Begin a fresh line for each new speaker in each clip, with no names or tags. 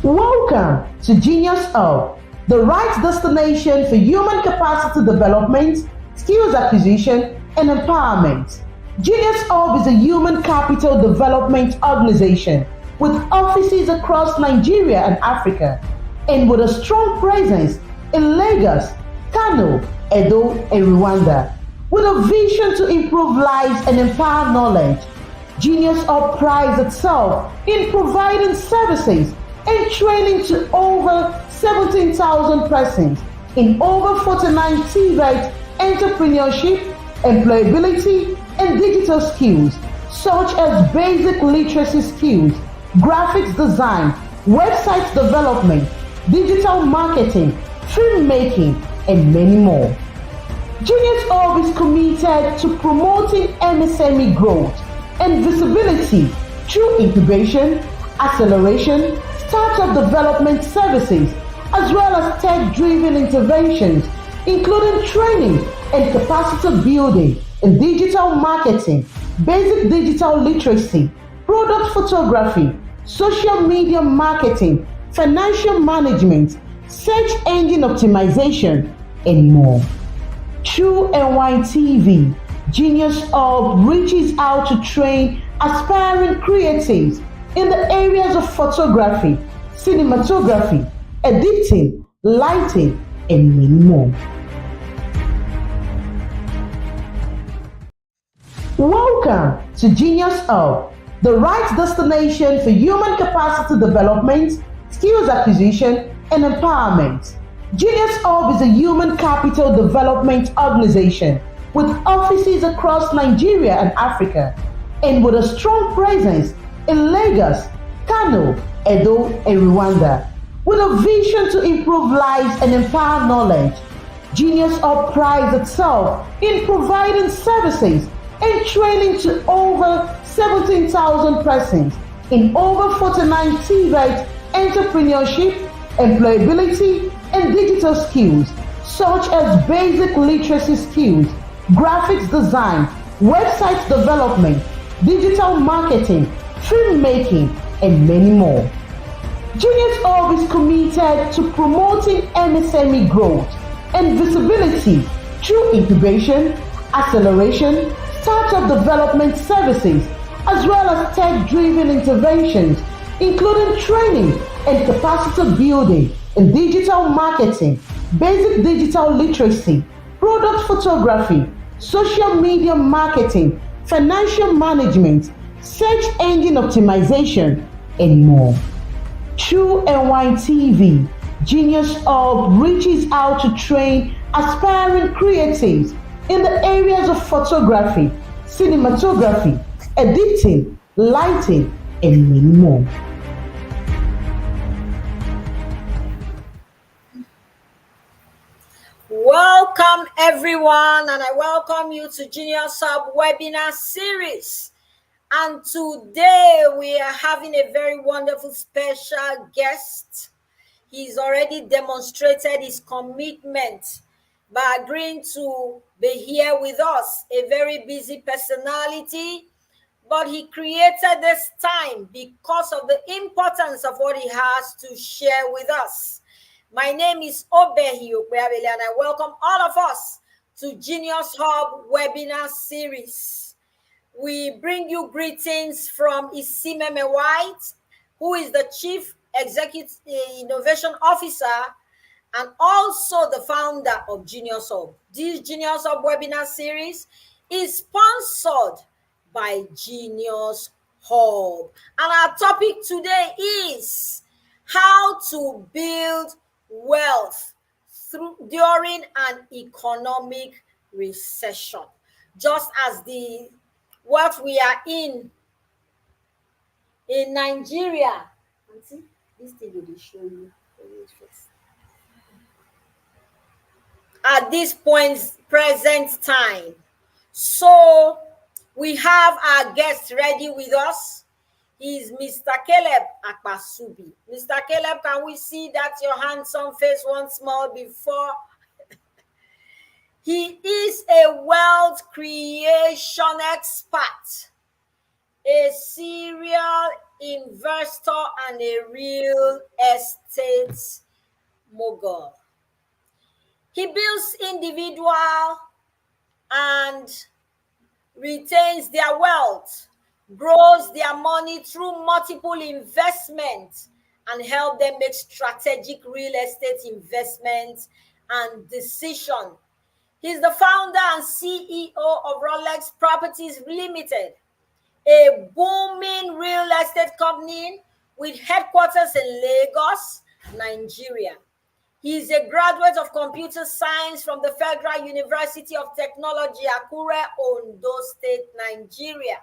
Welcome to Genius Hub, the right destination for human capacity development, skills acquisition, and empowerment. Genius Hub is a human capital development organization with offices across Nigeria and Africa, and with a strong presence in Lagos, Kano, Edo, and Rwanda. With a vision to improve lives and empower knowledge, Genius Hub prides itself in providing services and training to over 17,000 persons in over 49 TVET entrepreneurship, employability, and digital skills such as basic literacy skills, graphics design, website development, digital marketing, filmmaking, and many more. Genius Hub is committed to promoting MSME growth and visibility through incubation, acceleration, startup development services, as well as tech-driven interventions, including training and capacity building in digital marketing, basic digital literacy, product photography, social media marketing, financial management, search engine optimization, and more. Through NYTV, Genius Hub reaches out to train aspiring creatives in the areas of photography, cinematography, editing, lighting, and many more. Welcome to Genius Hub, the right destination for human capacity development, skills acquisition, and empowerment. Genius Hub is a human capital development organization with offices across Nigeria and Africa, and with a strong presence in Lagos, Kano, Edo, and Rwanda. With a vision to improve lives and empower knowledge, Genius Hub prides itself in providing services and training to over 17,000 persons in over 49 TVET entrepreneurship, employability, and digital skills such as basic literacy skills, graphics design, website development, digital marketing, filmmaking, and many more. Genius Hub is committed to promoting MSME growth and visibility through incubation, acceleration, startup development services, as well as tech-driven interventions, including training and capacity building in digital marketing, basic digital literacy, product photography, social media marketing, financial management, search engine optimization, and more. Through NYTV, Genius Hub reaches out to train aspiring creatives in the areas of photography, cinematography, editing, lighting, and many more.
Welcome everyone, and I welcome you to Genius Hub webinar series. And today we are having a very wonderful special guest. He's already demonstrated his commitment by agreeing to be here with us, a very busy personality, but he created this time because of the importance of what he has to share with us. My name is Obehi Okweabele, and I welcome all of us to Genius Hub webinar series. We bring you greetings from Isimeme White, who is the Chief Executive Innovation Officer and also the founder of Genius Hub. This Genius Hub webinar series is sponsored by Genius Hub. And our topic today is how to build wealth during an economic recession. Just as what we are in Nigeria. See, this thing will show you at this present time. So we have our guest ready with us. Is Mr. Caleb Akpasubi. Mr. Caleb, can we see that your handsome face once more before? He is a wealth creation expert, a serial investor, and a real estate mogul. He builds individual and retains their wealth, grows their money through multiple investments, and help them make strategic real estate investments and decision. He's the founder and CEO of Rolex Properties Limited, a booming real estate company with headquarters in Lagos, Nigeria. He is a graduate of computer science from the Federal University of Technology, Akure, Ondo State, Nigeria.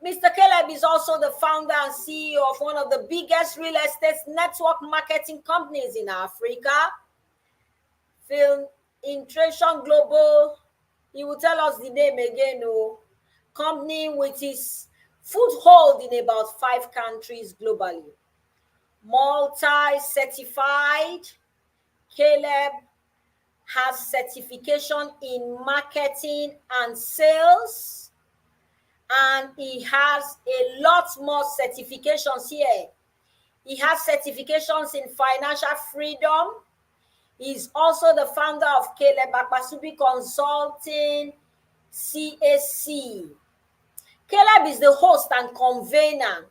Mr. Caleb is also the founder and CEO of one of the biggest real estate network marketing companies in Africa, Filtration Global. He will tell us the name again, company with his foothold in about 5 countries globally. Multi-certified, Caleb has certification in marketing and sales, and he has a lot more certifications here. He has certifications in financial freedom. He's also the founder of Caleb Akpasubi Consulting, CAC. Caleb is the host and convener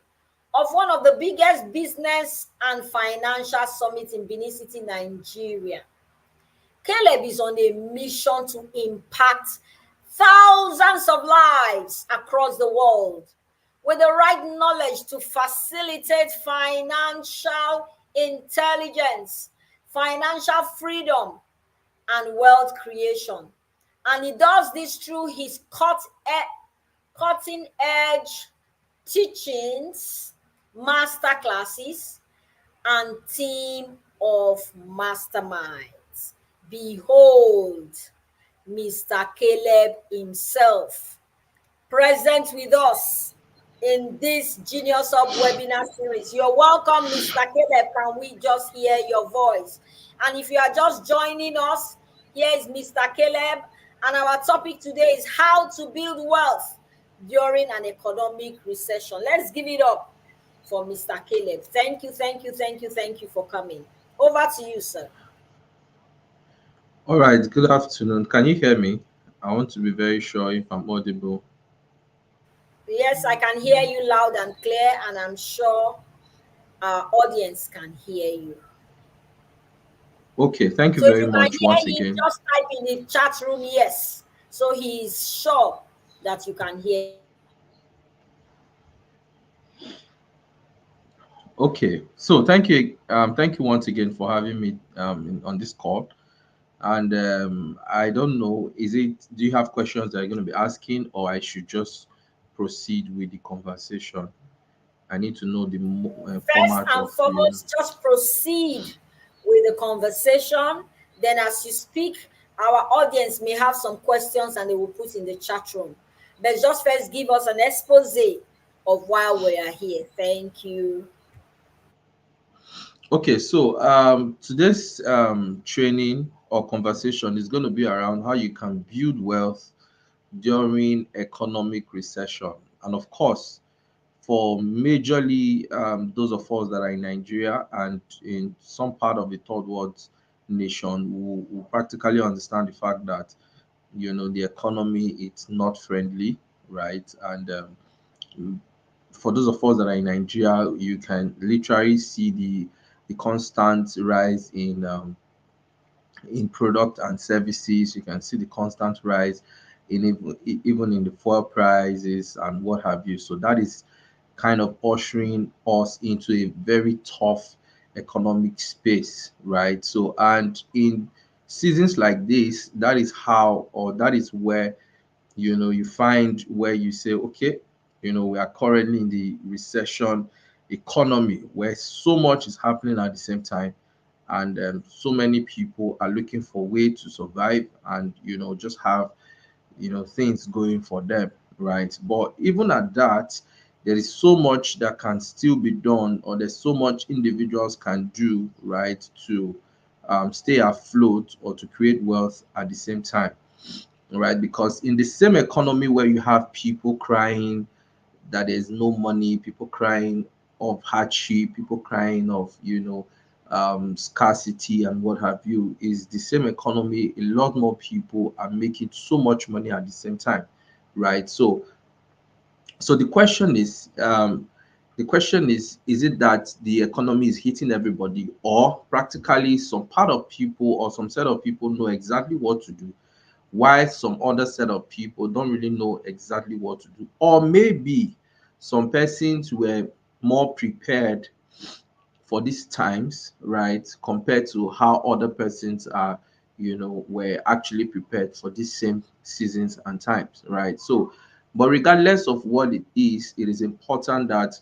of one of the biggest business and financial summits in Benin City, Nigeria. Caleb is on a mission to impact thousands of lives across the world with the right knowledge to facilitate financial intelligence, financial freedom, and wealth creation. And he does this through his cutting edge teachings, master classes, and team of masterminds. Behold, Mr. Caleb himself, present with us in this Genius Hub webinar series. You're welcome, Mr. Caleb. Can we just hear your voice? And if you are just joining us, here is Mr. Caleb, and our topic today is how to build wealth during an economic recession. Let's give it up for Mr. Caleb. Thank you for coming. Over to you, sir.
All right, good afternoon. Can you hear me? I want to be very sure if I'm audible.
Yes, I can hear you loud and clear, and I'm sure our audience can hear you.
Okay, thank you
So if
very
you can
much once
hear him,
again.
just type in the chat room yes. So he's sure that you can hear him.
Okay, so thank you once again for having me on this call. And I don't know, do you have questions that you're going to be asking, or I should just proceed with the conversation? I need to know the
First
format
and
of
foremost, just proceed with the conversation. Then as you speak, our audience may have some questions and they will put in the chat room. But just first give us an expose of why we are here. Thank you.
Okay, so today's training or conversation is going to be around how you can build wealth during economic recession. And of course, for majorly those of us that are in Nigeria and in some part of the third world nation who practically understand the fact that the economy it's not friendly, right? And for those of us that are in Nigeria, you can literally see the constant rise in product and services. You can see the constant rise in even in the fuel prices and what have you. So that is kind of ushering us into a very tough economic space, right? So, and in seasons like this, that is how, or that is where, you find where you say, okay, we are currently in the recession economy where so much is happening at the same time, and so many people are looking for way to survive and just have things going for them, right? But even at that, there is so much that can still be done, or there's so much individuals can do, right, to stay afloat or to create wealth at the same time, right? Because in the same economy where you have people crying that there's no money, people crying of hardship, people crying of, scarcity and what have you. Is the same economy, a lot more people are making so much money at the same time, right? So the question is it that the economy is hitting everybody, or practically some part of people or some set of people know exactly what to do, while some other set of people don't really know exactly what to do? Or maybe some persons were more prepared for these times, right, compared to how other persons are, were actually prepared for these same seasons and times, right? So, but regardless of what it is important that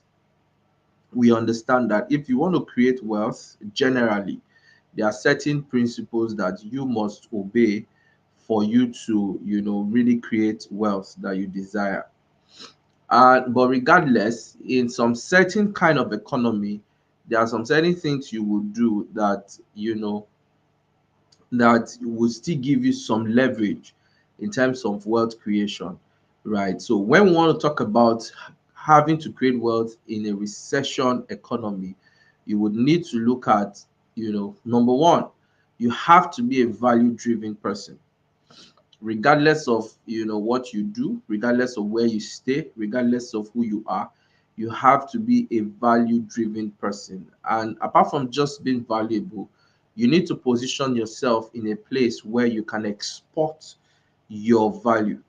we understand that if you want to create wealth, generally, there are certain principles that you must obey for you to, really create wealth that you desire. But regardless, in some certain kind of economy, there are some certain things you will do that, that will still give you some leverage in terms of wealth creation, right? So when we want to talk about having to create wealth in a recession economy, you would need to look at, number one, you have to be a value driven person, regardless of, what you do, regardless of where you stay, regardless of who you are. You have to be a value driven person, and apart from just being valuable, you need to position yourself in a place where you can export your value,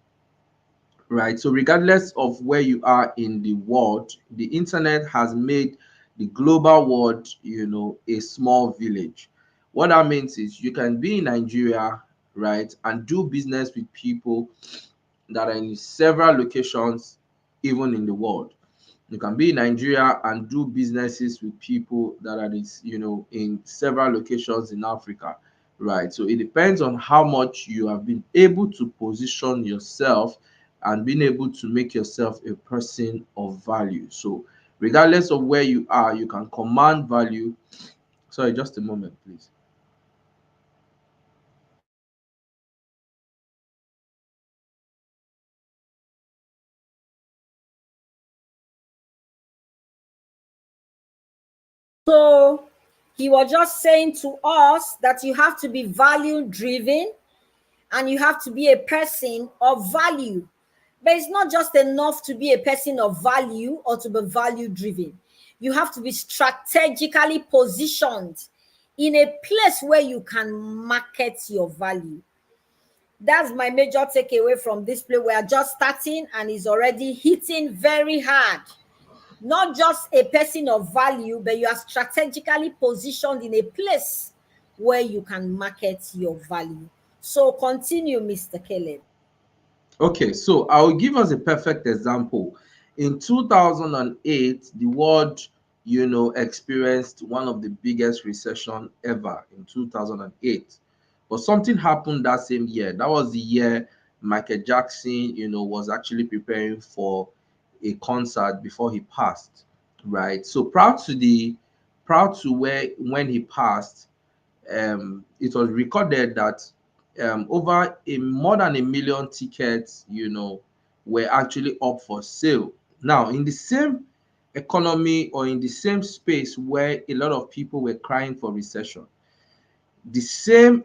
right? So regardless of where you are in the world, the internet has made the global world, a small village. What that means is you can be in Nigeria, right, and do business with people that are in several locations, even in the world. You can be in Nigeria and do businesses with people that are this, in several locations in Africa, right? So it depends on how much you have been able to position yourself and being able to make yourself a person of value. So regardless of where you are, you can command value. Sorry, just a moment, please.
So he was just saying to us that you have to be value driven and you have to be a person of value. But it's not just enough to be a person of value or to be value driven. You have to be strategically positioned in a place where you can market your value. That's my major takeaway from this play. We are just starting and it's already hitting very hard. Not just a person of value, but you are strategically positioned in a place where you can market your value. So continue, Mr. Caleb.
Okay, so I will give us a perfect example. In 2008, the world, experienced one of the biggest recession ever in 2008. But something happened that same year. That was the year Michael Jackson, was actually preparing for a concert before he passed, right? So proud to where when he passed, it was recorded that over a more than a million tickets, were actually up for sale. Now, in the same economy or in the same space where a lot of people were crying for recession, the same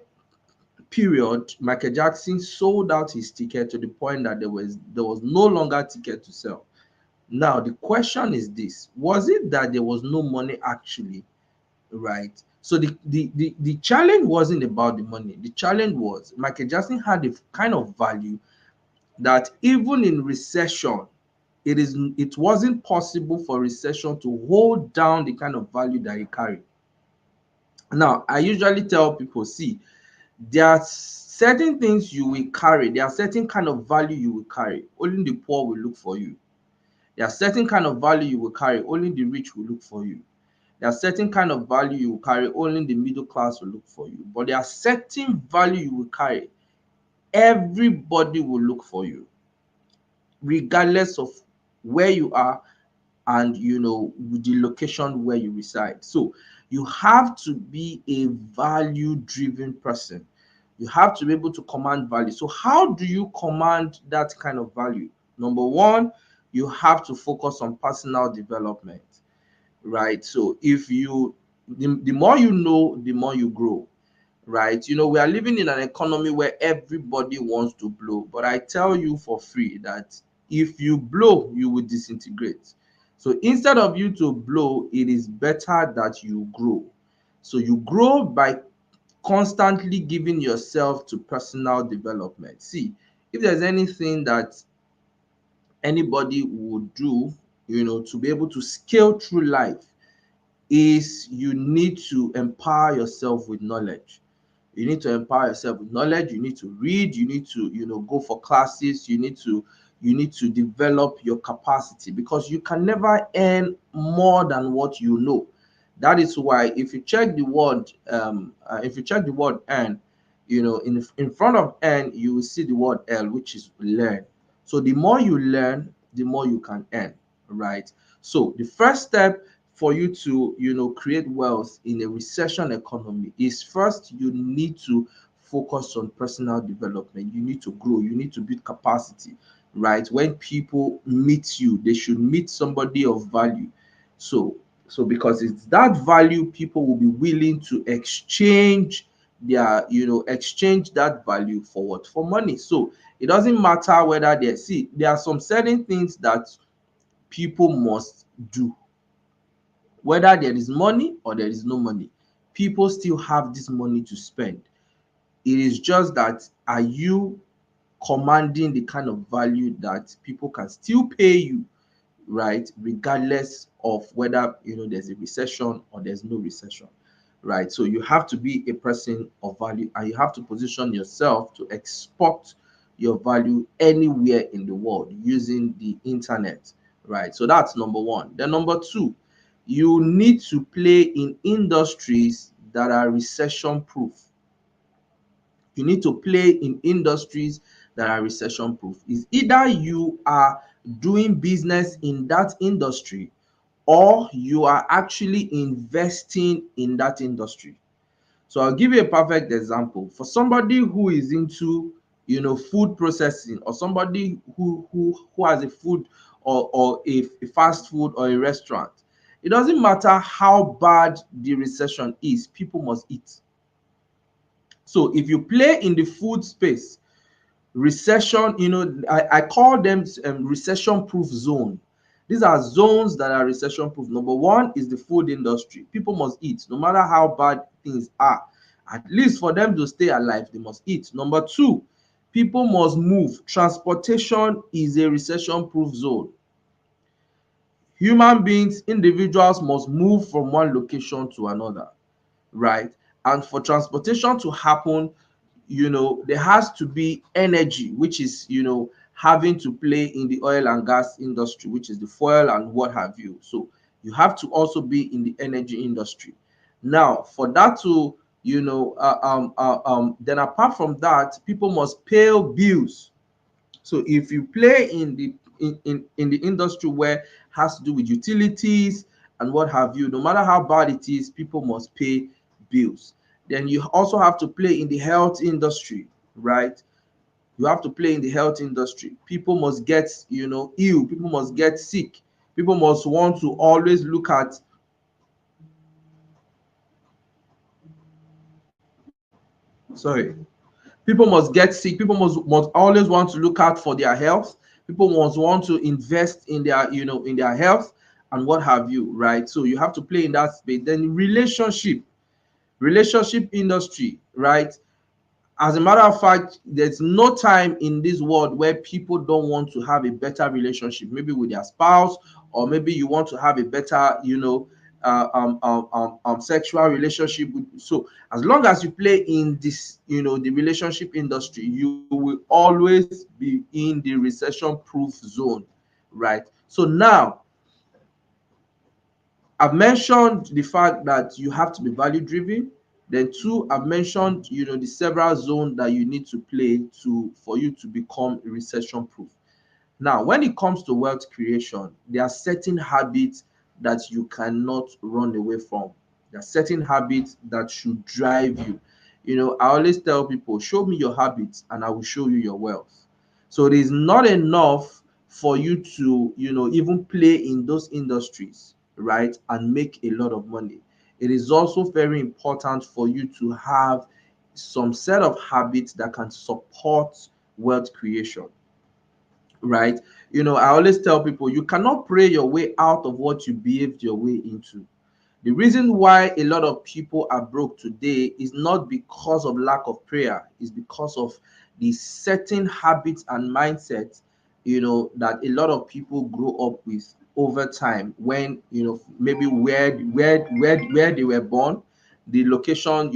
period, Michael Jackson sold out his ticket to the point that there was no longer ticket to sell. Now, the question is this: was it that there was no money actually, right? So the challenge wasn't about the money. The challenge was Michael Jackson had a kind of value that even in recession, it wasn't possible for recession to hold down the kind of value that he carried. Now, I usually tell people, see, there are certain things you will carry, there are certain kind of value you will carry. Only the poor will look for you. There are certain kind of value you will carry, only the rich will look for you. There are certain kind of value you will carry, only the middle class will look for you. But there are certain value you will carry, everybody will look for you, regardless of where you are and the location where you reside. So you have to be a value driven person. You have to be able to command value. So how do you command that kind of value? Number one, you have to focus on personal development, right? So if you the more you know, the more you grow, right? We are living in an economy where everybody wants to blow, but I tell you for free that if you blow, you will disintegrate. So instead of you to blow, it is better that you grow. So you grow by constantly giving yourself to personal development. See, if there's anything that anybody would do, to be able to scale through life, is you need to empower yourself with knowledge. You need to empower yourself with knowledge. You need to read. You need to, go for classes. You need to develop your capacity, because you can never earn more than what you know. That is why if you check the word, earn, in front of earn, you will see the word L, which is learn. So the more you learn, the more you can earn, right? So the first step for you to create wealth in a recession economy is, first you need to focus on personal development. You need to grow. You need to build capacity, right? When people meet you, they should meet somebody of value. So so because it's that value, people will be willing to exchange that value for what? For money. So it doesn't matter whether there are some certain things that people must do, whether there is money or there is no money. People still have this money to spend. It is just that, are you commanding the kind of value that people can still pay you, right? Regardless of whether there's a recession or there's no recession, right? So you have to be a person of value, and you have to position yourself to export your value anywhere in the world using the internet, right? So that's number one. Then number two, you need to play in industries that are recession proof. You need to play in industries that are recession proof. Is either you are doing business in that industry, or you are actually investing in that industry. So I'll give you a perfect example. For somebody who is into food processing, or somebody who has a food, or a fast food or a restaurant, it doesn't matter how bad the recession is, people must eat. So if you play in the food space, recession, I call them recession proof zone. These are zones that are recession proof. Number one is the food industry. People must eat no matter how bad things are. At least for them to stay alive, they must eat. Number two, people must move. Transportation is a recession proof zone. Human beings, individuals must move from one location to another, right? And for transportation to happen, there has to be energy, which is having to play in the oil and gas industry, which is the fuel and what have you. So you have to also be in the energy industry. Now for that to then apart from that, people must pay bills. So if you play in the industry where has to do with utilities and what have you, no matter how bad it is, people must pay bills. Then you also have to play in the health industry, right? You have to play in the health industry. People must get ill. People must get sick. People must want to always look at, sorry, people must get sick. People must always want to look out for their health. People must want to invest in their in their health and what have you, right? So you have to play in that space. Then relationship industry, right? As a matter of fact, there's no time in this world where people don't want to have a better relationship, maybe with their spouse, or maybe you want to have a better, sexual relationship with. So as long as you play in this, the relationship industry, you will always be in the recession proof zone, right? So now I've mentioned the fact that you have to be value driven. Then two, I've mentioned the several zones that you need to play for you to become recession proof. Now, when it comes to wealth creation, there are certain habits that you cannot run away from. There are certain habits that should drive you. I always tell people, show me your habits and I will show you your wealth. So it is not enough for you to, even play in those industries, right, and make a lot of money. It is also very important for you to have some set of habits that can support wealth creation, right? I always tell people you cannot pray your way out of what you behaved your way into. The reason why a lot of people are broke today is not because of lack of prayer, it's because of the certain habits and mindsets, that a lot of people grow up with over time, when, maybe where they were born, the location,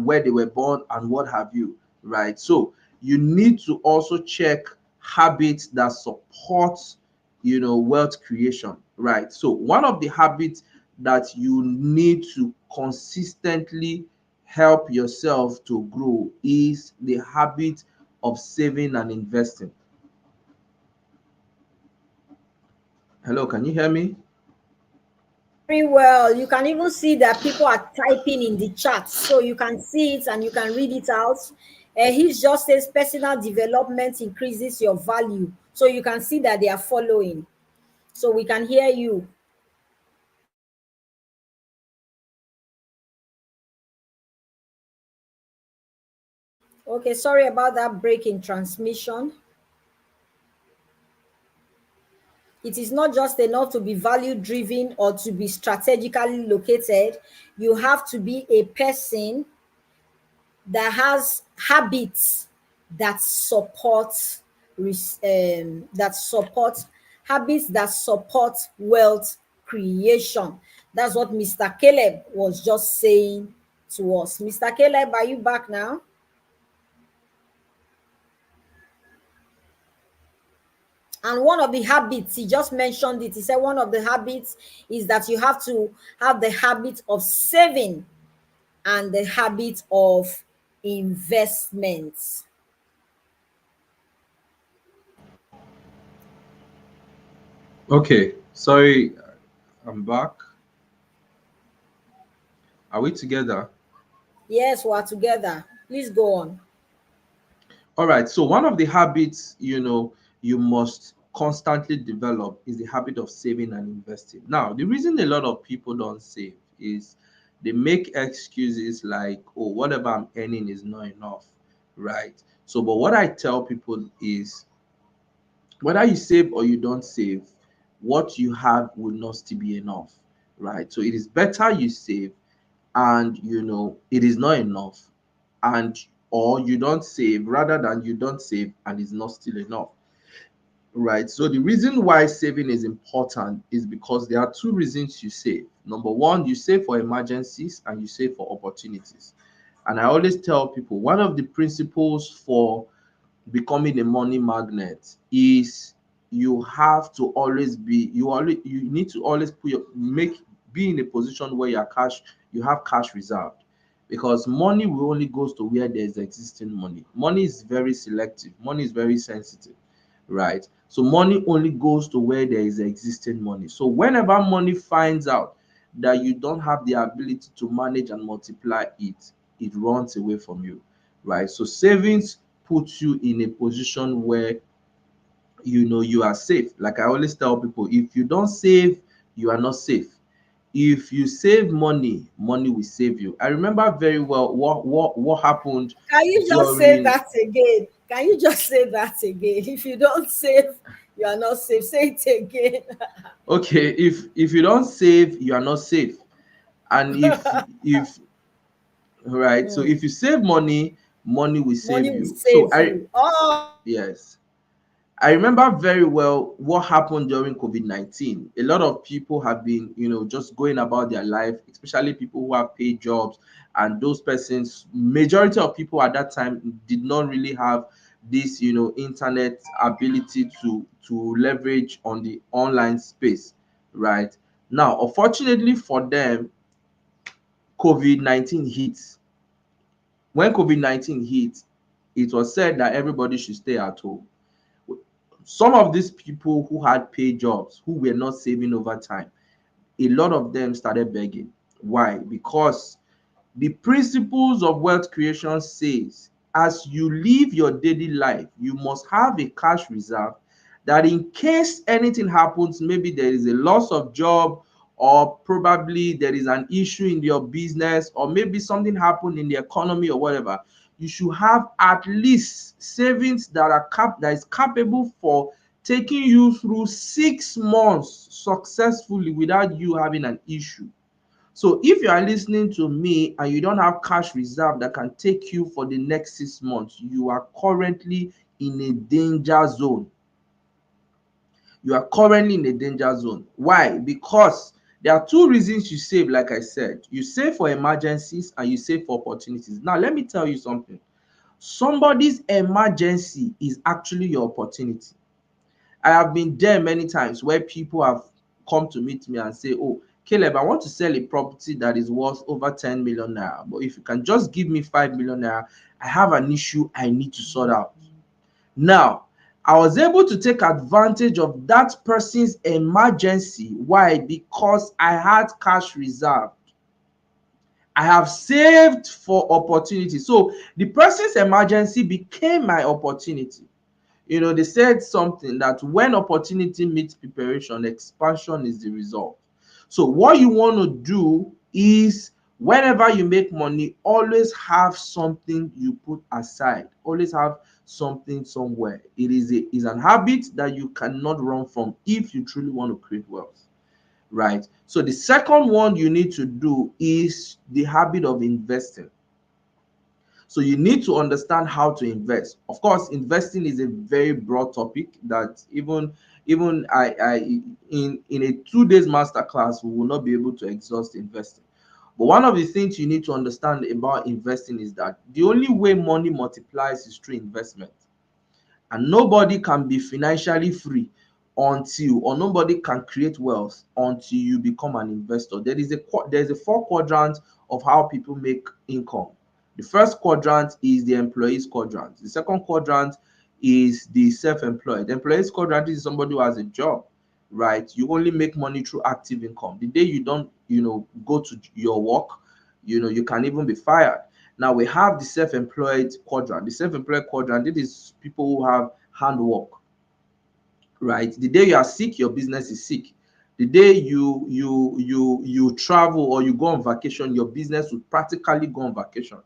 where they were born, and what have you, right? So you need to also check habits that support, wealth creation, right? So one of the habits that you need to consistently help yourself to grow is the habit of saving and investing. Hello, can you hear me?
Very well. You can even see that people are typing in the chat, so you can see it and you can read it out. He just says personal development increases your value, so you can see that they are following. So we can hear you. Okay, sorry about that break in transmission. It is not just enough to be value driven or to be strategically located. You have to be a person that has habits that support that support habits that support wealth creation. That's what Mr. Caleb was just saying to us. Mr. Caleb, are you back now? And one of the habits, he just mentioned it. He said one of the habits is that you have to have the habit of saving and the habit of investments.
Okay, sorry, I'm back. Are we together?
Yes, we're together. Please go on.
All right. So one of the habits, you must constantly develop is the habit of saving and investing. Now, the reason a lot of people don't save is they make excuses like, oh, whatever I'm earning is not enough, right? So, but what I tell people is whether you save or you don't save, what you have will not still be enough, right? So it is better you save and it is not enough, and or you don't save rather than you don't save and it's not still enough, right? So the reason why saving is important is because there are two reasons you save. Number one, you save for emergencies and you save for opportunities. And I always tell people one of the principles for becoming a money magnet is you have to always be you need to always be in a position where you have cash reserved, because money will only goes to where there's existing money. Money is very selective, money is very sensitive, right? So money only goes to where there is existing money. So whenever money finds out that you don't have the ability to manage and multiply it, it runs away from you, right? So savings puts you in a position where you are safe. Like I always tell people, if you don't save, you are not safe. If you save money, money will save you. I remember very well what happened
Can you just say
during.
that again? Can you just say that again? If you don't save, you are not safe. Say it again.
Okay, if you don't save, you are not safe. And if right, so
Mm.
if you save money, money will
Money
save
will
you. So
save you. Oh,
yes, I remember very well what happened during COVID-19. A lot of people have been, just going about their life, especially people who have paid jobs. And those persons, majority of people at that time did not really have this, internet ability to leverage on the online space, right? Now, unfortunately for them, COVID-19 hit. When COVID-19 hit, it was said that everybody should stay at home. Some of these people who had paid jobs, who were not saving over time, a lot of them started begging. Why? Because the principles of wealth creation says as you live your daily life, you must have a cash reserve that in case anything happens, maybe there is a loss of job, or probably there is an issue in your business, or maybe something happened in the economy or whatever, you should have at least savings that is capable for taking you through 6 months successfully without you having an issue. So if you are listening to me and you don't have cash reserve that can take you for the next 6 months, you are currently in a danger zone. You are currently in a danger zone. Why? Because there are two reasons you save. Like I said, you save for emergencies and you save for opportunities. Now let me tell you something. Somebody's emergency is actually your opportunity. I have been there many times where people have come to meet me and say, oh, Caleb, I want to sell a property that is worth over 10 million naira, but if you can just give me 5 million naira, I have an issue I need to sort out. Now, I was able to take advantage of that person's emergency. Why? Because I had cash reserved. I have saved for opportunity. So the person's emergency became my opportunity. They said something that when opportunity meets preparation, expansion is the result. So what you want to do is, whenever you make money, always have something you put aside. Always have something somewhere. It is an habit that you cannot run from if you truly want to create wealth. Right? So the second one you need to do is the habit of investing. So you need to understand how to invest. Of course, investing is a very broad topic that even I in a 2 days masterclass we will not be able to exhaust investing. But one of the things you need to understand about investing is that the only way money multiplies is through investment. And nobody can be financially free or nobody can create wealth until you become an investor. There is a 4 quadrant of how people make income. The first quadrant is the employees quadrant. The second quadrant is the self-employed. The employees quadrant is somebody who has a job, right? You only make money through active income. The day you don't go to your work, you can even be fired. Now we have the self-employed quadrant. The self-employed quadrant, it is people who have handwork, right? The day you are sick, your business is sick. The day you travel or you go on vacation, your business will practically go on vacation,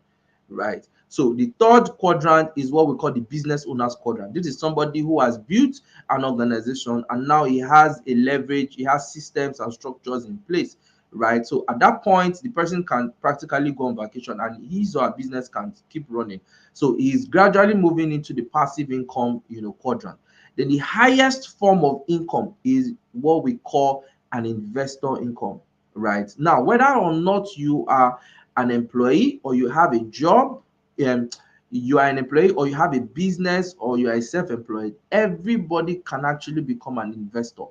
right? So the third quadrant is what we call the business owners quadrant. This is somebody who has built an organization and now he has a leverage, he has systems and structures in place, right? So at that point, the person can practically go on vacation and his or her business can keep running. So he's gradually moving into the passive income, quadrant. Then the highest form of income is what we call an investor income, right? Now, whether or not you are an employee or you have a job, you are an employee or you have a business or you are a self-employed, everybody can actually become an investor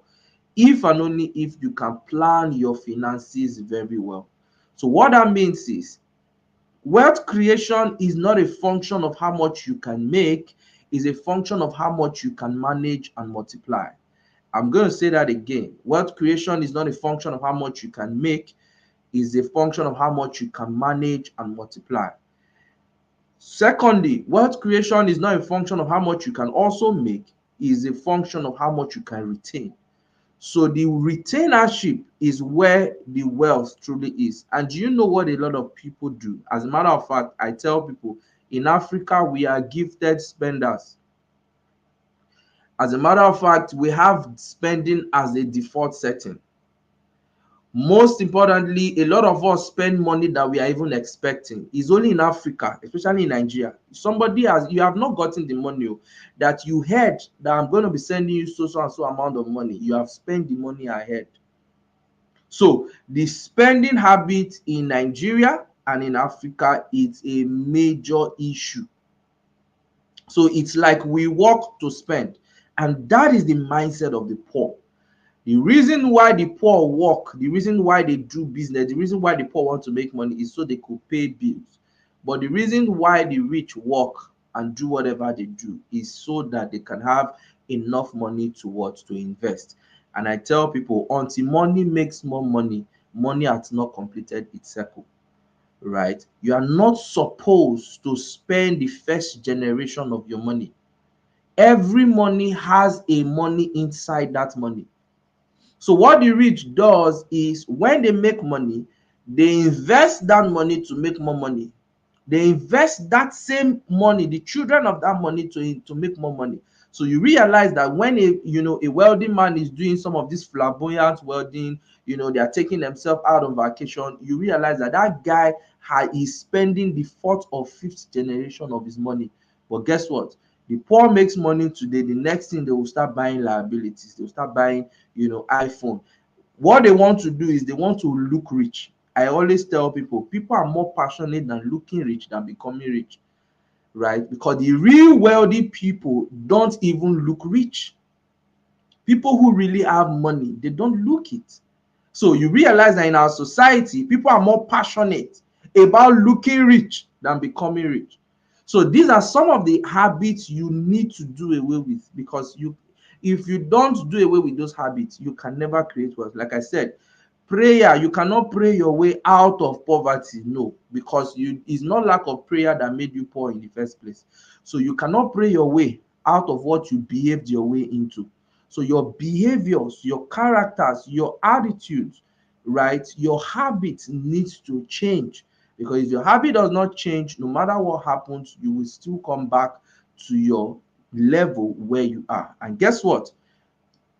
if and only if you can plan your finances very well. So what that means is, wealth creation is not a function of how much you can make, is a function of how much you can manage and multiply. I'm going to say that again. Wealth creation is not a function of how much you can make, is a function of how much you can manage and multiply. Secondly, wealth creation is not a function of how much you can also make, is a function of how much you can retain. So the retainership is where the wealth truly is. And do you know what a lot of people do? As a matter of fact, I tell people in Africa, we are gifted spenders. As a matter of fact, we have spending as a default setting. Most importantly, a lot of us spend money that we are even expecting. It's only in Africa, especially in Nigeria. You have not gotten the money that you heard that I'm going to be sending you so and so amount of money. You have spent the money ahead. So the spending habit in Nigeria and in Africa is a major issue. So it's like we work to spend, and that is the mindset of the poor. The reason why the poor work, the reason why they do business, the reason why the poor want to make money is so they could pay bills. But the reason why the rich work and do whatever they do is so that they can have enough money to invest. And I tell people, until money makes more money, money has not completed its circle, right? You are not supposed to spend the first generation of your money. Every money has a money inside that money. So what the rich does is when they make money, they invest that money to make more money. They invest that same money, the children of that money, to make more money. So you realize that when a wealthy man is doing some of this flamboyant welding, they are taking themselves out on vacation, you realize that that guy is spending the fourth or fifth generation of his money. But guess what? The poor makes money today. The next thing, they will start buying liabilities. They will start buying, iPhone. What they want to do is they want to look rich. I always tell people are more passionate than looking rich than becoming rich, right? Because the real wealthy people don't even look rich. People who really have money, they don't look it. So you realize that in our society, people are more passionate about looking rich than becoming rich. So these are some of the habits you need to do away with, because if you don't do away with those habits, you can never create wealth. Like I said, prayer, you cannot pray your way out of poverty. No, because it's not lack of prayer that made you poor in the first place. So you cannot pray your way out of what you behaved your way into. So your behaviors, your characters, your attitudes, right, your habits needs to change. Because if your habit does not change, no matter what happens, you will still come back to your level where you are. And guess what?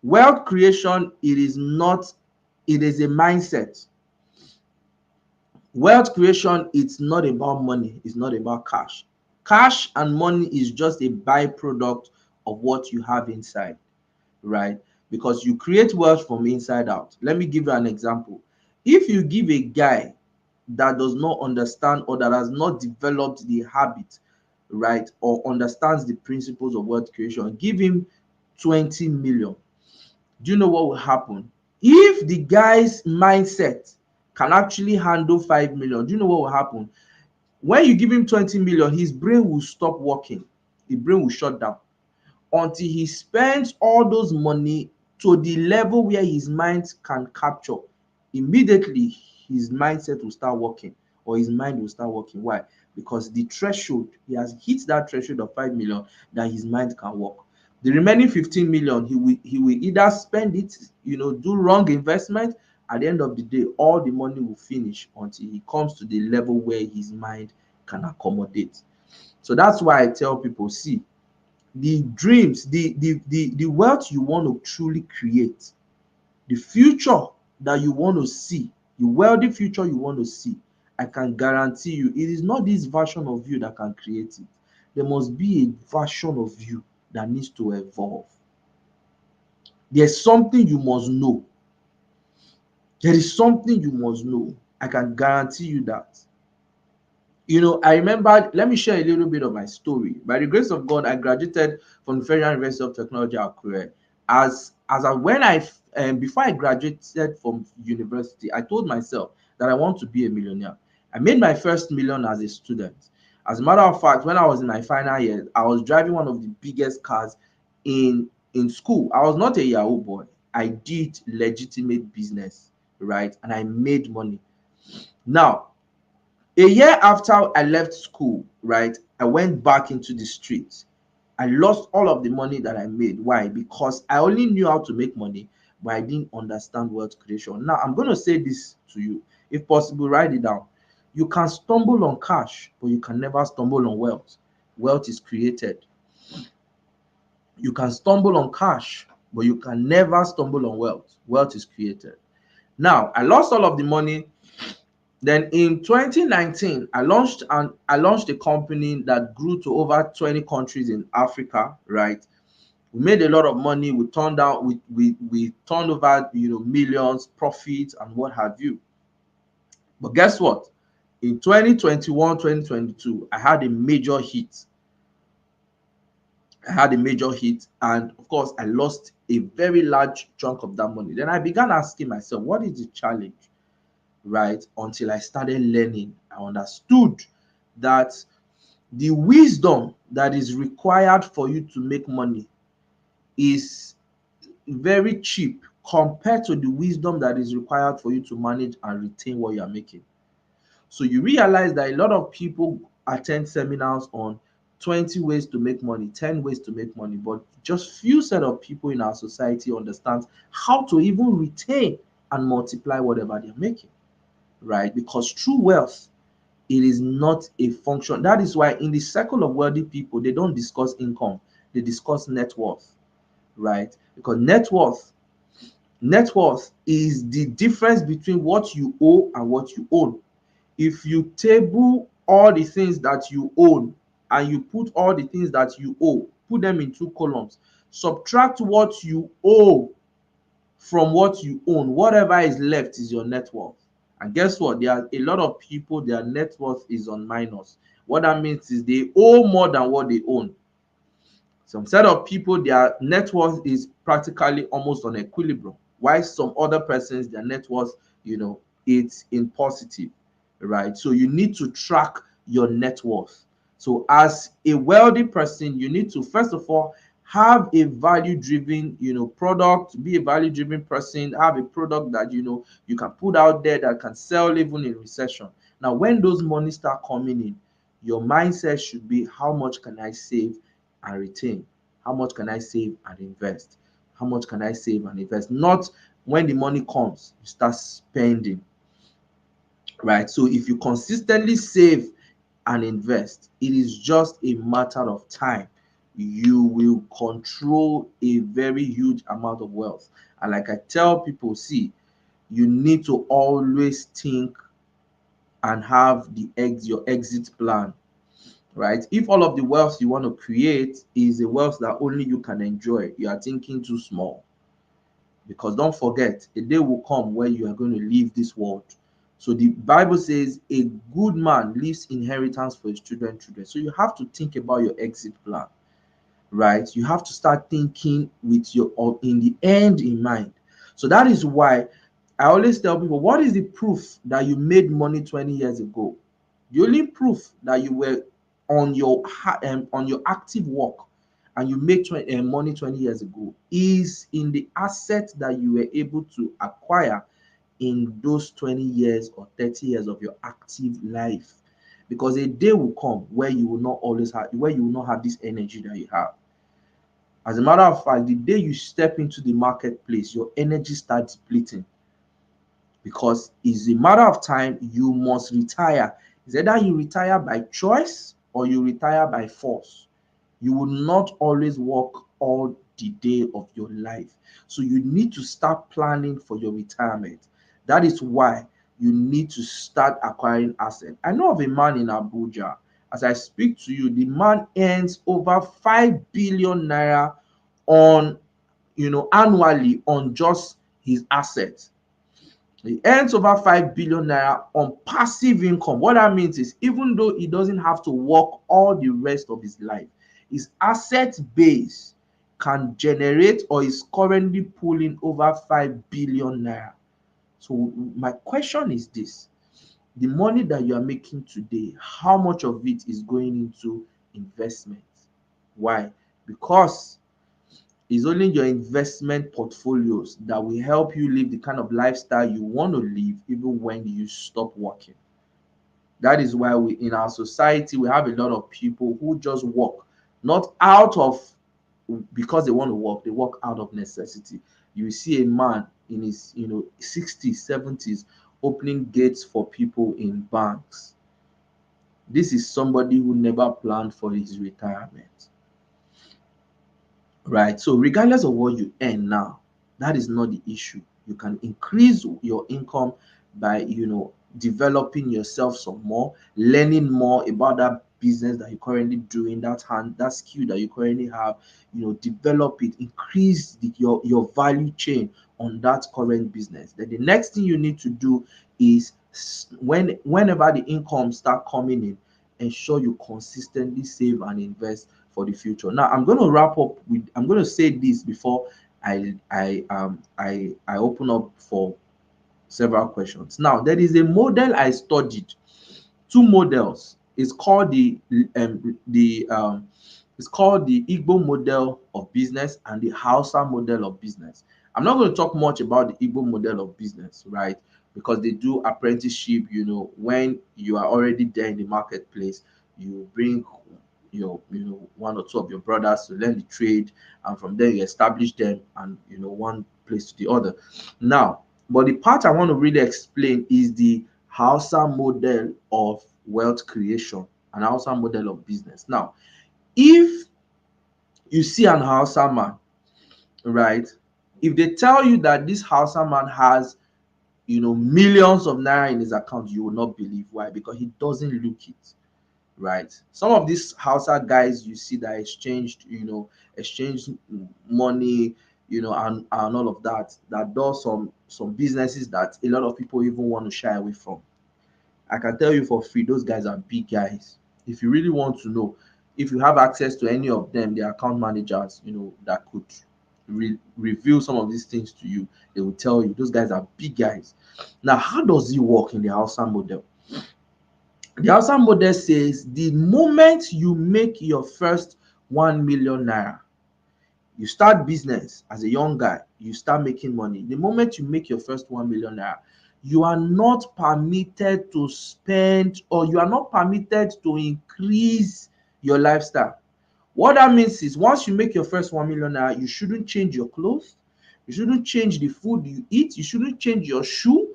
Wealth creation, it is a mindset. Wealth creation, it's not about money, it's not about cash. Cash and money is just a byproduct of what you have inside, right? Because you create wealth from inside out. Let me give you an example. If you give a guy that does not understand or that has not developed the habit, right, or understands the principles of wealth creation, give him 20 million. Do you know what will happen? If the guy's mindset can actually handle 5 million, do you know what will happen? When you give him 20 million, his brain will stop working. His brain will shut down until he spends all those money to the level where his mind can capture. Immediately his mindset will start working, or his mind will start working. Why? Because the threshold, he has hit that threshold of 5 million that his mind can work. The remaining 15 million, he will either spend it, do wrong investment. At the end of the day, all the money will finish until he comes to the level where his mind can accommodate. So that's why I tell people, see, the dreams, the wealth you want to truly create, the future that you want to see, the wealthy future you want to see, I can guarantee you it is not this version of you that can create it. There must be a version of you that needs to evolve. There's something you must know. There is something you must know. I can guarantee you that. I remember, let me share a little bit of my story. By the grace of God, I graduated from the Federal University of Technology, Akure. Before I graduated from university, I told myself that I want to be a millionaire. I made my first million as a student. As a matter of fact, when I was in my final year, I was driving one of the biggest cars in school. I was not a Yahoo boy. I did legitimate business, right? And I made money. Now, a year after I left school, right, I went back into the streets. I lost all of the money that I made. Why? Because I only knew how to make money, but I didn't understand wealth creation. Now, I'm going to say this to you. If possible, write it down. You can stumble on cash, but you can never stumble on wealth. Wealth is created. You can stumble on cash, but you can never stumble on wealth. Wealth is created. Now, I lost all of the money. Then in 2019, I launched a company that grew to over 20 countries in Africa, right? We made a lot of money. We turned out we turned over millions, profits and what have you. But guess what? In 2021, 2022, I had a major hit. And of course I lost a very large chunk of that money. Then I began asking myself, what is the challenge? Right? Until I started learning, I understood that the wisdom that is required for you to make money is very cheap compared to the wisdom that is required for you to manage and retain what you are making. So you realize that a lot of people attend seminars on 20 ways to make money, 10 ways to make money, but just few set of people in our society understands how to even retain and multiply whatever they're making, right? Because true wealth, it is not a function. That is why in the circle of wealthy people, they don't discuss income, they discuss net worth, right? Because net worth is the difference between what you owe and what you own. If you table all the things that you own and you put all the things that you owe, put them in two columns, subtract what you owe from what you own, whatever is left is your net worth. And guess what? There are a lot of people, their net worth is on minus. What that means is they owe more than what they own. Some set of people, their net worth is practically almost on equilibrium, while some other persons, their net worth, it's in positive, right? So you need to track your net worth. So as a wealthy person, you need to first of all have a value driven, product, be a value driven person, have a product that you can put out there that can sell even in recession. Now, when those money start coming in, your mindset should be, how much can I save and retain? How much can I save and invest? How much can I save and invest? Not when the money comes, you start spending, right? So if you consistently save and invest, it is just a matter of time. You will control a very huge amount of wealth. And like I tell people, see, you need to always think and have your exit plan, right? If all of the wealth you want to create is a wealth that only you can enjoy, you are thinking too small. Because don't forget, a day will come where you are going to leave this world. So the Bible says a good man leaves inheritance for his children. So you have to think about your exit plan, right? You have to start thinking with your in the end in mind. So that is why I always tell people, what is the proof that you made money 20 years ago? The only proof that you were on your active work and you made money 20 years ago is in the asset that you were able to acquire in those 20 years or 30 years of your active life. Because a day will come where you will not have this energy that you have. As a matter of fact, the day you step into the marketplace, your energy starts depleting, because it's a matter of time. You must retire. It's either you retire by choice or you retire by force. You will not always work all the day of your life. So you need to start planning for your retirement. That is why you need to start acquiring assets. I know of a man in Abuja. As I speak to you, the man earns over 5 billion naira on annually on just his assets. He earns over 5 billion naira on passive income. What that means is, even though he doesn't have to work all the rest of his life, his asset base can generate, or is currently pulling, over 5 billion naira. So my question is this: the money that you are making today, how much of it is going into investment? Why? Because it's only your investment portfolios that will help you live the kind of lifestyle you want to live even when you stop working. That is why in our society, we have a lot of people who just work, not out of because they want to work, they work out of necessity. You see a man in his 60s, 70s opening gates for people in banks. This is somebody who never planned for his retirement. Right? So regardless of what you earn now, that is not the issue. You can increase your income by developing yourself some more, learning more about that business that you're currently doing, that skill that you currently have. Develop it, increase your value chain on that current business. Then the next thing you need to do is, whenever the income start coming in, ensure you consistently save and invest for the future. Now I'm going to wrap up with, I'm going to say this before I open up for several questions. Now, there is a model I studied, two models. It's called it's called the Igbo model of business and the Hausa model of business. I'm not going to talk much about the Igbo model of business, right? Because they do apprenticeship. When you are already there in the marketplace, you bring one or two of your brothers to learn the trade, and from there you establish them, and one place to the other. Now, but the part I want to really explain is the Hausa model of wealth creation and Hausa model of business. Now, if you see an Hausa man, right? If they tell you that this Hausa man has millions of naira in his account, you will not believe. Why? Because he doesn't look it, right? Some of these Hausa guys you see that exchanged money, and all of that, that does some businesses that a lot of people even want to shy away from. I can tell you for free, those guys are big guys. If you really want to know, if you have access to any of them, the account managers, that could reveal some of these things to you, they will tell you those guys are big guys. Now, how does it work in the Hausa model? The Hausa model says the moment you make your first 1 million naira, you start business as a young guy, you start making money. The moment you make your first 1 million naira, you are not permitted to spend, or you are not permitted to increase your lifestyle. What that means is, once you make your first 1 million naira, you shouldn't change your clothes, you shouldn't change the food you eat, you shouldn't change your shoe,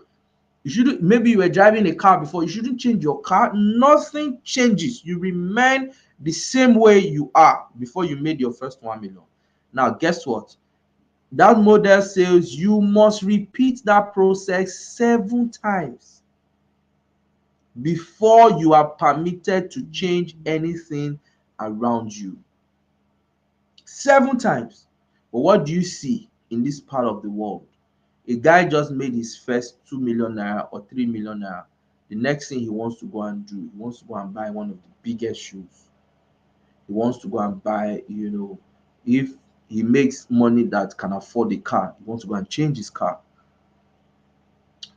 you shouldn't, maybe you were driving a car before, you shouldn't change your car. Nothing changes. You remain the same way you are before you made your first 1 million. Now, guess what? That model says you must repeat that process 7 times before you are permitted to change anything around you. 7 times. But what do you see in this part of the world? A guy just made his first 2 million naira or 3 million naira. The next thing he wants to go and do, he wants to go and buy one of the biggest shoes. He wants to go and buy, if he makes money that can afford a car, he wants to go and change his car.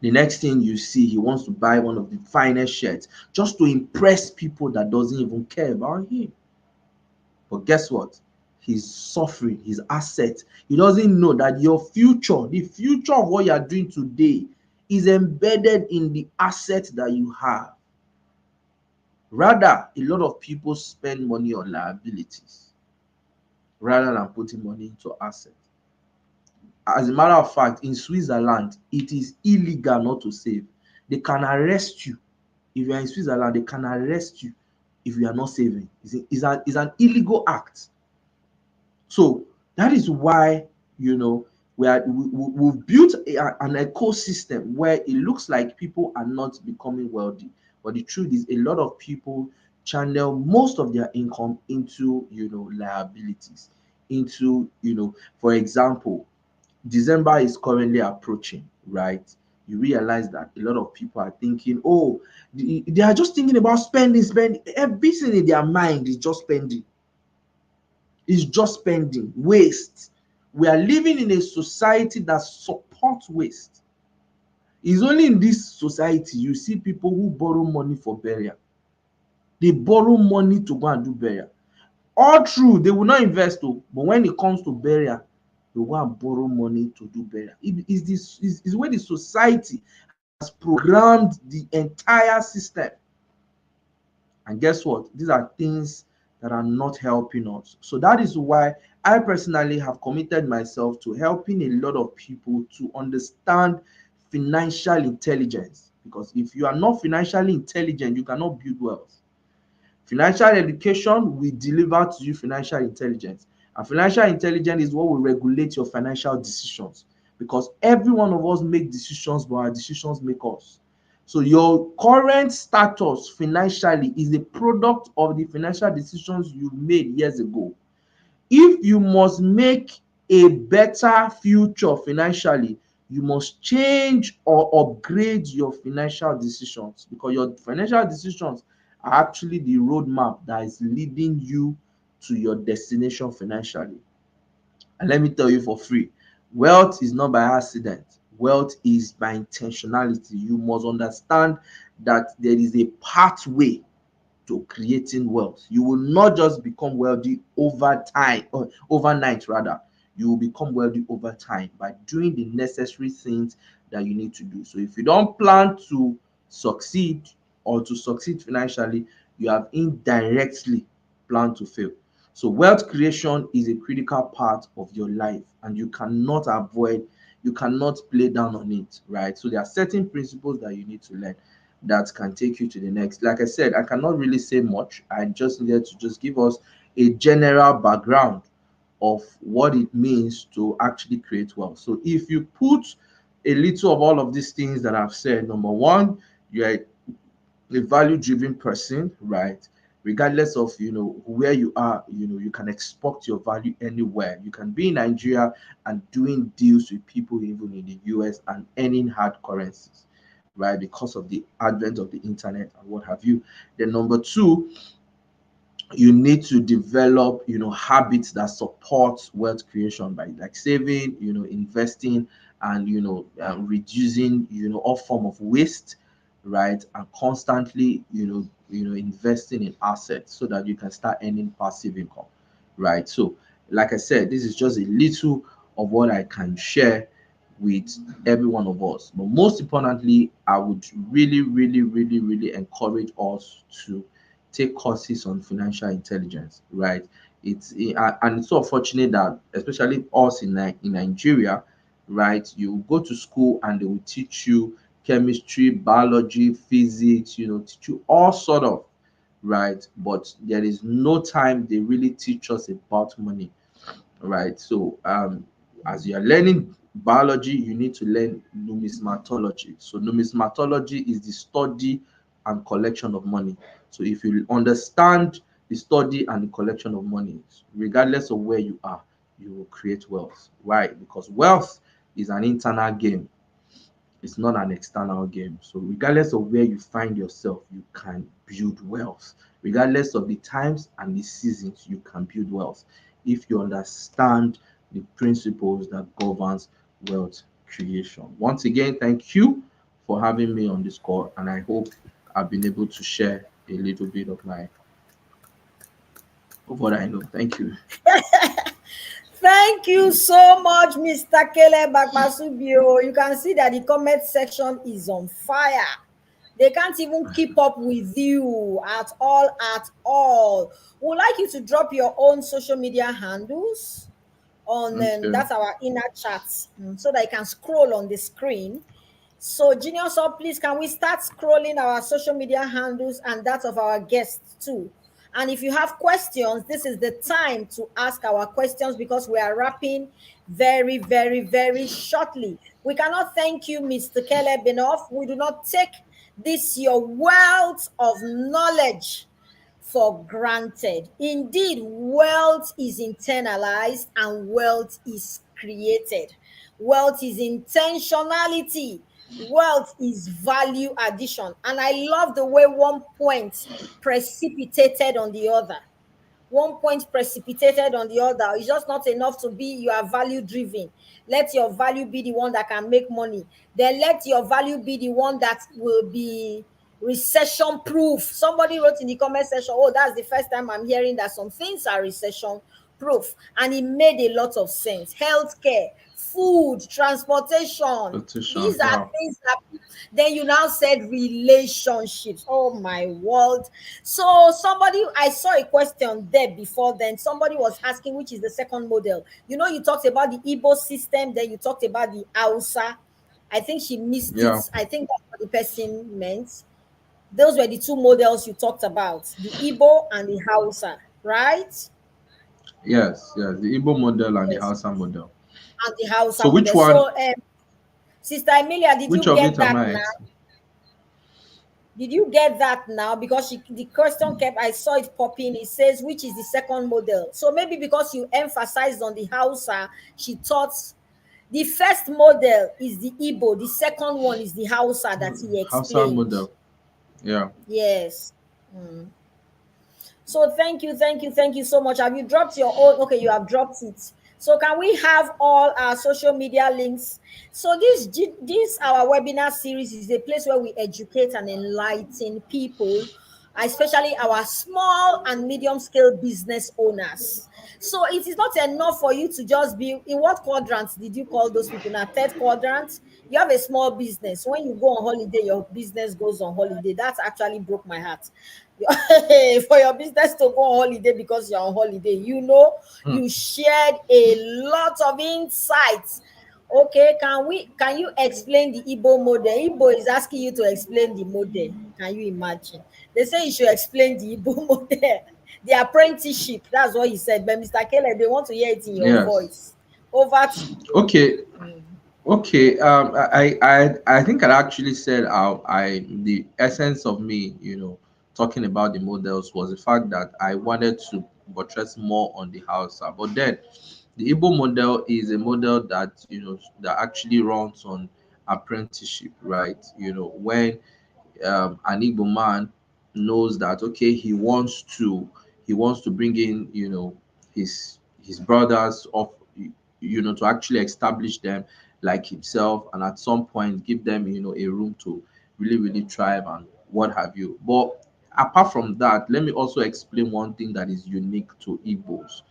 The next thing you see, he wants to buy one of the finest shirts just to impress people that doesn't even care about him. But guess what? He's suffering his asset. He doesn't know that your future, the future of what you are doing today, is embedded in the asset that you have. Rather, a lot of people spend money on liabilities rather than putting money into assets. As a matter of fact, in Switzerland, it is illegal not to save. They can arrest you. If you are in Switzerland, they can arrest you if you are not saving. It's an illegal act. So that is why, we've built an ecosystem where it looks like people are not becoming wealthy. But the truth is, a lot of people channel most of their income into, liabilities, into, for example, December is currently approaching, right? You realize that a lot of people are thinking, oh, they are just thinking about spending. Everything in their mind is just spending. It's just spending, waste. We are living in a society that supports waste. It's only in this society you see people who borrow money for burial. They borrow money to go and do burial. All true, they will not invest, but when it comes to burial, they go and borrow money to do burial. It is where the society has programmed the entire system. And guess what? These are things that are not helping us. So that is why I personally have committed myself to helping a lot of people to understand financial intelligence. Because if you are not financially intelligent, you cannot build wealth. Financial education will deliver to you financial intelligence. And financial intelligence is what will regulate your financial decisions. Because every one of us make decisions, but our decisions make us. So your current status financially is a product of the financial decisions you made years ago. If you must make a better future financially, you must change or upgrade your financial decisions, because your financial decisions are actually the roadmap that is leading you to your destination financially. And let me tell you for free, wealth is not by accident. Wealth is by intentionality. You must understand that there is a pathway to creating wealth. You will not just become wealthy over time, or overnight rather. You will become wealthy over time by doing the necessary things that you need to do. So if you don't plan to succeed, or to succeed financially, you have indirectly plan to fail. So wealth creation is a critical part of your life, and you cannot avoid, you cannot play down on it, right? So there are certain principles that you need to learn that can take you to the next. Like I said, I cannot really say much. I just needed to just give us a general background of what it means to actually create wealth. So if you put a little of all of these things that I've said, number one, you're a value driven person, right? Regardless of where you are, you can export your value anywhere. You can be in Nigeria and doing deals with people even in the US and earning hard currencies, right? Because of the advent of the internet and what have you. Then number two, you need to develop habits that support wealth creation by like saving, investing, and reducing all form of waste, right? And constantly investing in assets so that you can start earning passive income, right? So like I said, this is just a little of what I can share with every one of us. But most importantly, I would really, really, really, really encourage us to take courses on financial intelligence, right? And it's so unfortunate that especially us in Nigeria, right? You go to school and they will teach you chemistry, biology, physics, teach you all sort of, right? But there is no time they really teach us about money, right? So as you are learning biology, you need to learn numismatology. So numismatology is the study and collection of money. So if you understand the study and the collection of money, regardless of where you are, you will create wealth. Why? Because wealth is an internal game. It's not an external game. So regardless of where you find yourself, you can build wealth. Regardless of the times and the seasons, you can build wealth if you understand the principles that governs wealth creation. Once again, thank you for having me on this call, and I hope I've been able to share a little bit of what I know. Thank you.
Thank you so much, Mr. Caleb Bakmasubio. You can see that the comment section is on fire. They can't even keep up with you at all, at all. We'd like you to drop your own social media handles on
Okay.
that's our inner chat, so that you can scroll on the screen. So, Genius Up, please, can we start scrolling our social media handles and that of our guests too? And if you have questions, this is the time to ask our questions because we are wrapping very, very, very shortly. We cannot thank you, Mr. Caleb, enough. We do not take this your wealth of knowledge for granted. Indeed, wealth is internalized and wealth is created. Wealth is intentionality. Wealth is value addition. And I love the way one point precipitated on the other. One point precipitated on the other. It's just not enough to be you are value driven. Let your value be the one that can make money. Then let your value be the one that will be recession proof. Somebody wrote in the comment section, oh, that's the first time I'm hearing that some things are recession proof. And it made a lot of sense. Healthcare, food, transportation.
Petition.
These are
Yeah.
things that then you now said relationships. Oh my world. So somebody, I saw a question there before then. Somebody was asking which is the second model. You talked about the Igbo system, then you talked about the Hausa. I think she missed it.
Yeah.
I think that's what the person meant. Those were the two models you talked about, the Igbo and the Hausa, right?
Yes. Yes. The Igbo model and the
Yes,
Hausa model.
and the Hausa
So which
model.
one?
So, Sister Emilia, did
Which
you
of
get
it am
that
I?
now? Did you get that now? Because the question kept, I saw it popping. It says, which is the second model? So maybe because you emphasized on the Hausa, she thought the first model is the Igbo, the second one is the Hausa that he
Hausa
explained.
model. Yeah.
Yes. Mm. So thank you so much. Have you dropped your own? Okay, you have dropped it. So can we have all our social media links? So this our webinar series is a place where we educate and enlighten people, especially our small and medium scale business owners. So it is not enough for you to just be in what quadrant did you call those people now? Third quadrant. You have a small business. When you go on holiday, your business goes on holiday. That actually broke my heart. For your business to go on holiday because you're on holiday,
Hmm.
you shared a lot of insights. Okay, can you explain the Igbo model? Igbo is asking you to explain the model. Can you imagine? They say you should explain the Igbo model, the apprenticeship. That's what he said. But Mr. Keller, they want to hear it in your
Yes.
voice. Over to you.
Okay.
Mm.
Okay. I think I actually said I the essence of me, talking about the models was the fact that I wanted to buttress more on the Hausa. But then the Igbo model is a model that that actually runs on apprenticeship, right? When an Igbo man knows that, okay, he wants to bring in his brothers of to actually establish them like himself, and at some point give them a room to really really thrive and what have you. But apart from that, let me also explain one thing that is unique to Igbos.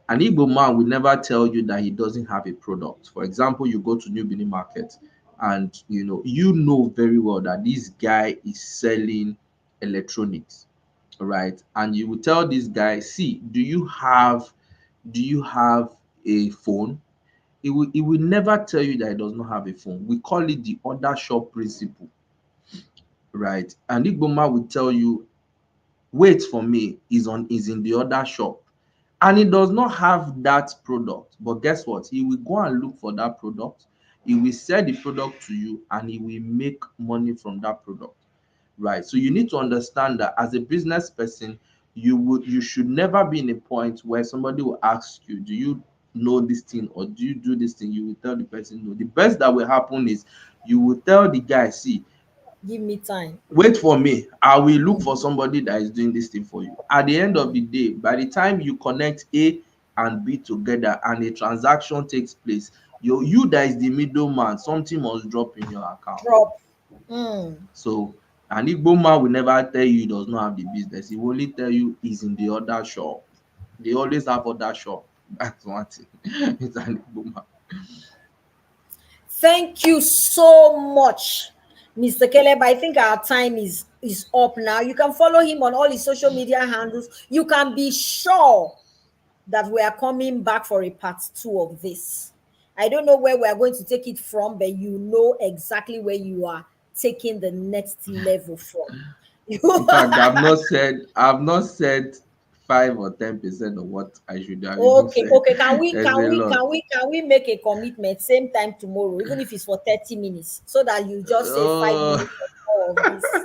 An Igbo man will never tell you that he doesn't have a product. For example, you go to New Benin Market and you know very well that this guy is selling electronics, right? And you will tell this guy, see, do you have a phone? He will never tell you that he does not have a phone. We call it the other shop principle, right? And Igbo man will tell you, wait for me, is in the other shop, and he does not have that product. But guess what? He will go and look for that product, he will sell the product to you, and he will make money from that product, right? So you need to understand that as a business person, you should never be in a point where somebody will ask you, do you know this thing or do you do this thing? You will tell the person no. The best that will happen is you will tell the guy, see,
Give me time.
wait for me, I will look for
Mm.
somebody that is doing this thing for you. At the end of the day, by the time you connect A and B together and a transaction takes place, you that is the middleman, something must drop in your account.
Drop. Mm.
So an Igbo man will never tell you he does not have the business, he will only tell you he's in the other shop. They always have other shop. That's one thing. It's an Igbo man.
Thank you so much, Mr. Caleb. I think our time is up now. You can follow him on all his social media handles. You can be sure that we are coming back for a part two of this. I don't know where we are going to take it from, but you know exactly where you are taking the next level from.
In fact, I've not said 5 or 10% of what I should have even
Okay,
said.
okay. Can we
There's
can
a
we
lot.
can we can we make a commitment same time tomorrow, even if it's for 30 minutes, so that you just say five
Oh,
minutes or more of this.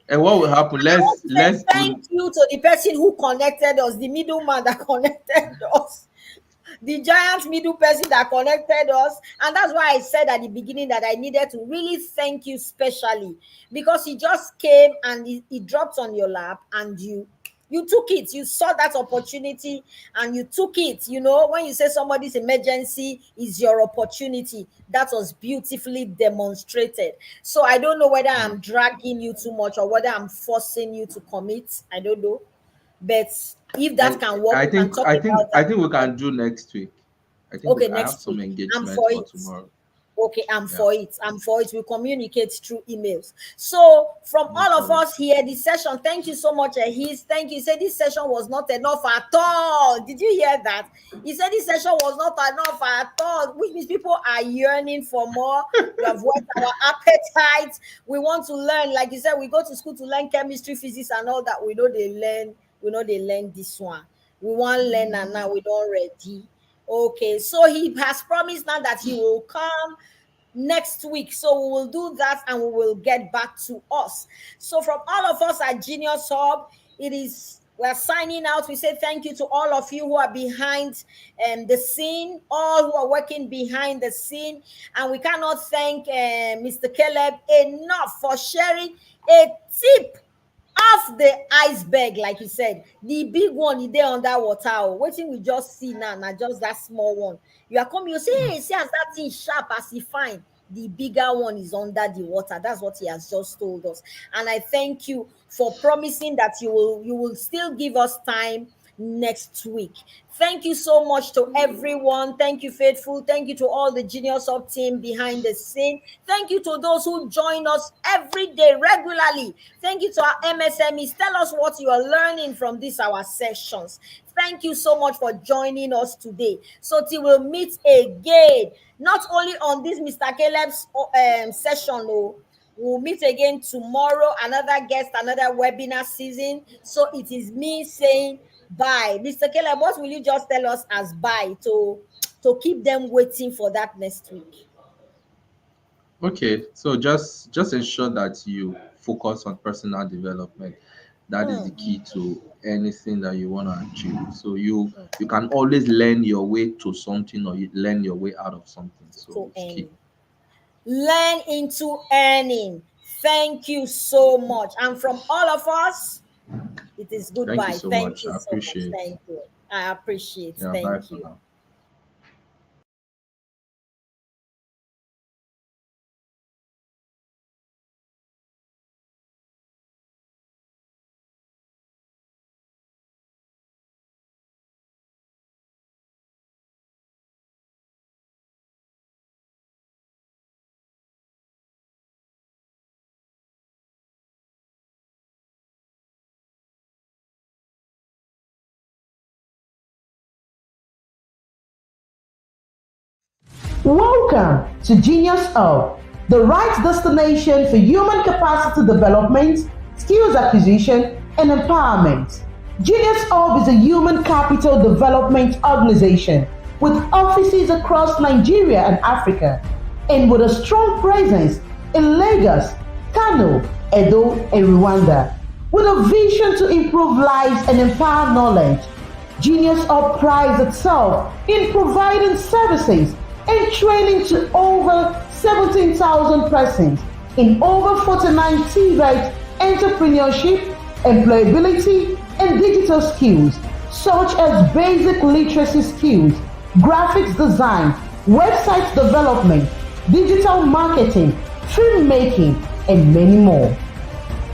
and what will happen?
I want
Let's
to say
let's
thank
do.
you to the person who connected us, the middleman that connected us, the giant middle person that connected us. And that's why I said at the beginning that I needed to really thank you specially, because he just came and he dropped on your lap, and you took it. You saw that opportunity and you took it. When you say somebody's emergency is your opportunity, that was beautifully demonstrated. So I don't know whether
Mm.
I'm dragging you too much or whether I'm forcing you to commit. I don't know. But if that
I
can work,
I
we can
think
talk
I think
about
I
that
think we
next.
can do next week. I think
Okay,
I have
next
some
week. I'm
engagement
for
for
it.
tomorrow.
Okay, I'm
Yeah,
for it. I'm for it. We communicate through emails. So, from
no
all of
problem.
us here, this session, thank you so much, His. Thank you. He said this session was not enough at all. Did you hear that? He said this session was not enough at all, which means people are yearning for more. You have whet our appetite. We want to learn. Like you said, we go to school to learn chemistry, physics, and all that. We know they learn. We know they learn this one. We want to learn, and now we don't ready. Okay, so he has promised now that he will come next week. So we will do that and we will get back to us. So from all of us at Genius Hub, we're signing out. We say thank you to all of you who are behind the scene, all who are working behind the scene. And we cannot thank Mr. Caleb enough for sharing a tip off the iceberg, like you said. The big one is there underwater. Waiting we just see now, not just that small one. You are coming, you say, hey, see as that thing sharp as he fine. The bigger one is under the water. That's what he has just told us. And I thank you for promising that you will still give us time next week. Thank you so much to everyone. Thank you, Faithful. Thank you to all the Genius Up team behind the scene. Thank you to those who join us every day regularly. Thank you to our MSMEs. Tell us what you are learning from these our sessions. Thank you so much for joining us today. So till we'll meet again, not only on this Mr. Caleb's session, we'll meet again tomorrow, another guest, another webinar season. So it is me saying bye. Mr. Caleb, what will you just tell us as bye to keep them waiting for that next week?
Okay, so just ensure that you focus on personal development. That is the key to anything that you want to achieve. So you can always learn your way to something, or you learn your way out of something. So it's key.
Learn into earning. Thank you so much. And from all of us, it is goodbye.
Thank you so much. I appreciate.
Thank you. I appreciate.
Yeah,
Thank
bye
you.
for now.
Welcome to Genius Hub, the right destination for human capacity development, skills acquisition, and empowerment. Genius Hub is a human capital development organization with offices across Nigeria and Africa, and with a strong presence in Lagos, Kano, Edo, and Rwanda. With a vision to improve lives and empower knowledge, Genius Hub prides itself in providing services and training to over 17,000 persons in over 49 TVET entrepreneurship, employability, and digital skills such as basic literacy skills, graphics design, website development, digital marketing, filmmaking, and many more.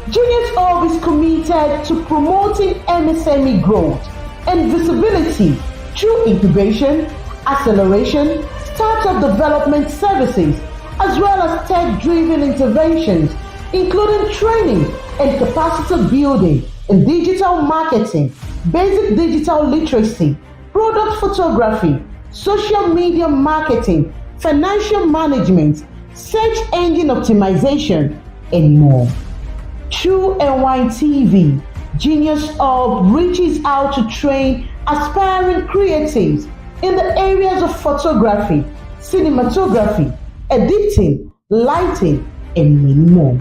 Genius Hub is committed to promoting MSME growth and visibility through incubation, acceleration, startup development services, as well as tech-driven interventions, including training and capacity building in digital marketing, basic digital literacy, product photography, social media marketing, financial management, search engine optimization, and more. Through NYTV, Genius Hub reaches out to train aspiring creatives in the areas of photography, cinematography, editing, lighting, and many more.